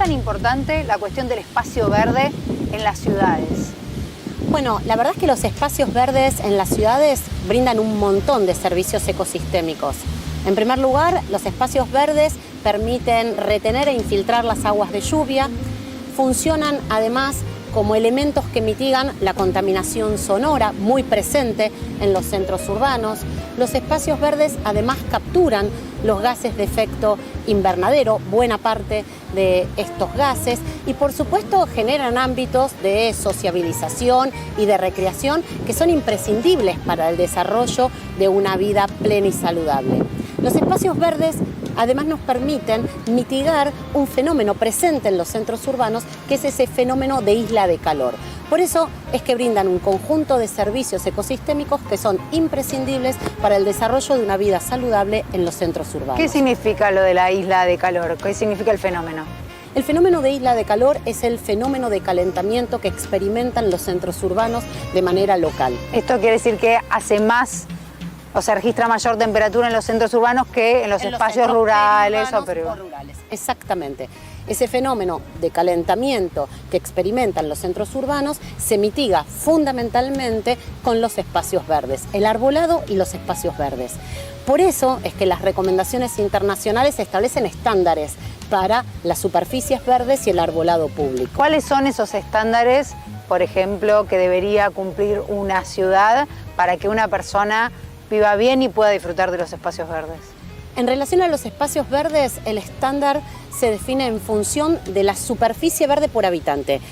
tan importante la cuestión del espacio verde en las ciudades? Bueno, la verdad es que los espacios verdes en las ciudades brindan un montón de servicios ecosistémicos. En primer lugar, los espacios verdes permiten retener e infiltrar las aguas de lluvia, funcionan además como elementos que mitigan la contaminación sonora muy presente en los centros urbanos. Los espacios verdes además capturan los gases de efecto invernadero, buena parte de estos gases, y por supuesto generan ámbitos de sociabilización y de recreación que son imprescindibles para el desarrollo de una vida plena y saludable. Los espacios verdes además nos permiten mitigar un fenómeno presente en los centros urbanos, que es ese fenómeno de isla de calor. Por eso es que brindan un conjunto de servicios ecosistémicos que son imprescindibles para el desarrollo de una vida saludable en los centros urbanos. ¿Qué significa lo de la isla de calor? ¿Qué significa el fenómeno? El fenómeno de isla de calor es el fenómeno de calentamiento que experimentan los centros urbanos de manera local. Esto quiere decir que hace más, o se registra mayor temperatura en los centros urbanos que en los espacios rurales o rurales. Exactamente. Ese fenómeno de calentamiento que experimentan los centros urbanos se mitiga fundamentalmente con los espacios verdes, el arbolado y los espacios verdes. Por eso es que las recomendaciones internacionales establecen estándares para las superficies verdes y el arbolado público. ¿Cuáles son esos estándares, por ejemplo, que debería cumplir una ciudad para que una persona viva bien y pueda disfrutar de los espacios verdes? En relación a los espacios verdes, el estándar se define en función de la superficie verde por habitante.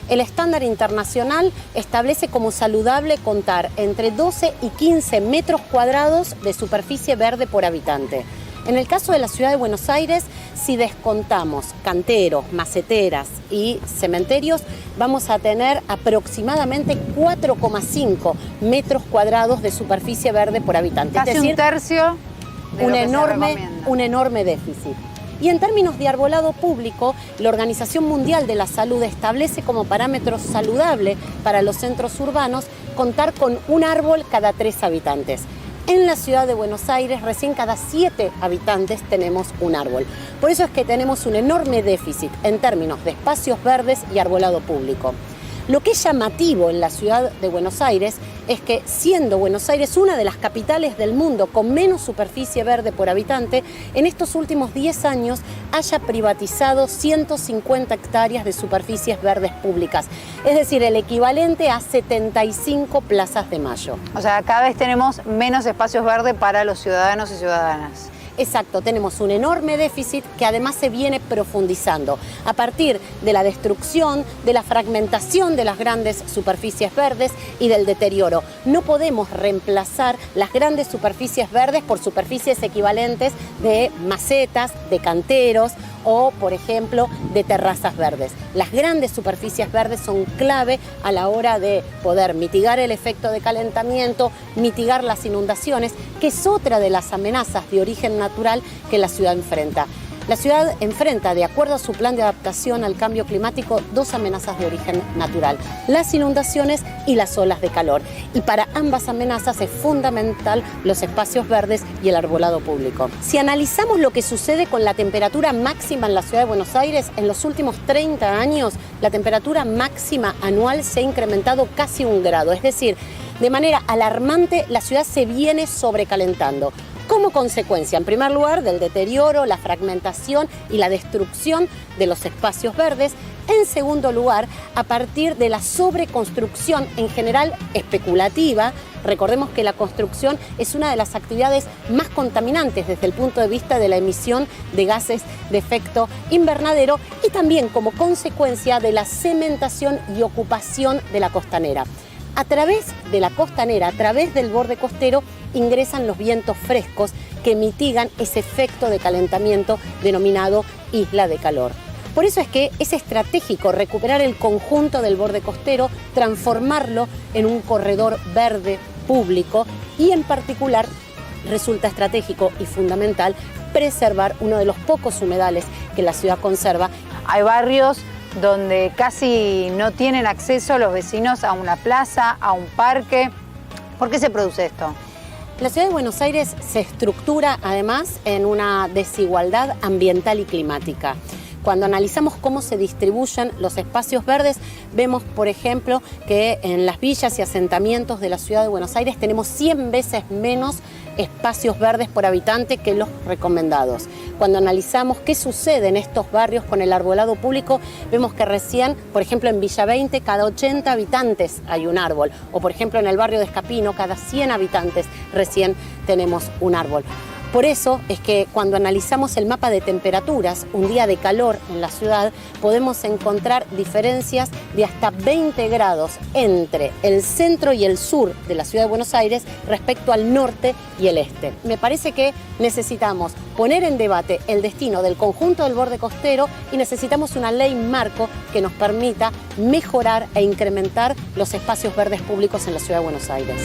El estándar internacional establece como saludable contar entre 12 y 15 metros cuadrados de superficie verde por habitante. En el caso de la ciudad de Buenos Aires, si descontamos canteros, maceteras y cementerios, vamos a tener aproximadamente 4,5 metros cuadrados de superficie verde por habitante. Casi es decir, un tercio de lo que se recomienda. Un enorme déficit. Y en términos de arbolado público, la Organización Mundial de la Salud establece como parámetro saludable para los centros urbanos contar con un árbol cada 3 habitantes. En la ciudad de Buenos Aires, recién cada 7 habitantes tenemos un árbol. Por eso es que tenemos un enorme déficit en términos de espacios verdes y arbolado público. Lo que es llamativo en la ciudad de Buenos Aires es que, siendo Buenos Aires una de las capitales del mundo con menos superficie verde por habitante, en estos últimos 10 años haya privatizado 150 hectáreas de superficies verdes públicas, es decir, el equivalente a 75 plazas de Mayo. O sea, cada vez tenemos menos espacios verdes para los ciudadanos y ciudadanas. Exacto, tenemos un enorme déficit que además se viene profundizando a partir de la destrucción, de la fragmentación de las grandes superficies verdes y del deterioro. No podemos reemplazar las grandes superficies verdes por superficies equivalentes de macetas, de canteros o, por ejemplo, de terrazas verdes. Las grandes superficies verdes son clave a la hora de poder mitigar el efecto de calentamiento, mitigar las inundaciones, que es otra de las amenazas de origen natural que la ciudad enfrenta. La ciudad enfrenta, de acuerdo a su plan de adaptación al cambio climático, 2 amenazas de origen natural: las inundaciones y las olas de calor. Y para ambas amenazas es fundamental los espacios verdes y el arbolado público. Si analizamos lo que sucede con la temperatura máxima en la ciudad de Buenos Aires, en los últimos 30 años, la temperatura máxima anual se ha incrementado casi 1 grado. Es decir, de manera alarmante, la ciudad se viene sobrecalentando. Como consecuencia, en primer lugar, del deterioro, la fragmentación y la destrucción de los espacios verdes. En segundo lugar, a partir de la sobreconstrucción, en general especulativa. Recordemos que la construcción es una de las actividades más contaminantes desde el punto de vista de la emisión de gases de efecto invernadero, y también como consecuencia de la cementación y ocupación de la costanera. A través de la costanera, a través del borde costero, ingresan los vientos frescos que mitigan ese efecto de calentamiento denominado isla de calor. Por eso es que es estratégico recuperar el conjunto del borde costero, transformarlo en un corredor verde público, y en particular resulta estratégico y fundamental preservar uno de los pocos humedales que la ciudad conserva. Hay barrios donde casi no tienen acceso los vecinos a una plaza, a un parque. ¿Por qué se produce esto? La ciudad de Buenos Aires se estructura además en una desigualdad ambiental y climática. Cuando analizamos cómo se distribuyen los espacios verdes, vemos, por ejemplo, que en las villas y asentamientos de la ciudad de Buenos Aires tenemos 100 veces menos espacios verdes por habitante que los recomendados. Cuando analizamos qué sucede en estos barrios con el arbolado público, vemos que recién, por ejemplo, en Villa 20, cada 80 habitantes hay un árbol, o por ejemplo en el barrio de Escapino, cada 100 habitantes recién tenemos un árbol. Por eso es que cuando analizamos el mapa de temperaturas, un día de calor en la ciudad, podemos encontrar diferencias de hasta 20 grados entre el centro y el sur de la ciudad de Buenos Aires respecto al norte y el este. Me parece que necesitamos poner en debate el destino del conjunto del borde costero y necesitamos una ley marco que nos permita mejorar e incrementar los espacios verdes públicos en la ciudad de Buenos Aires.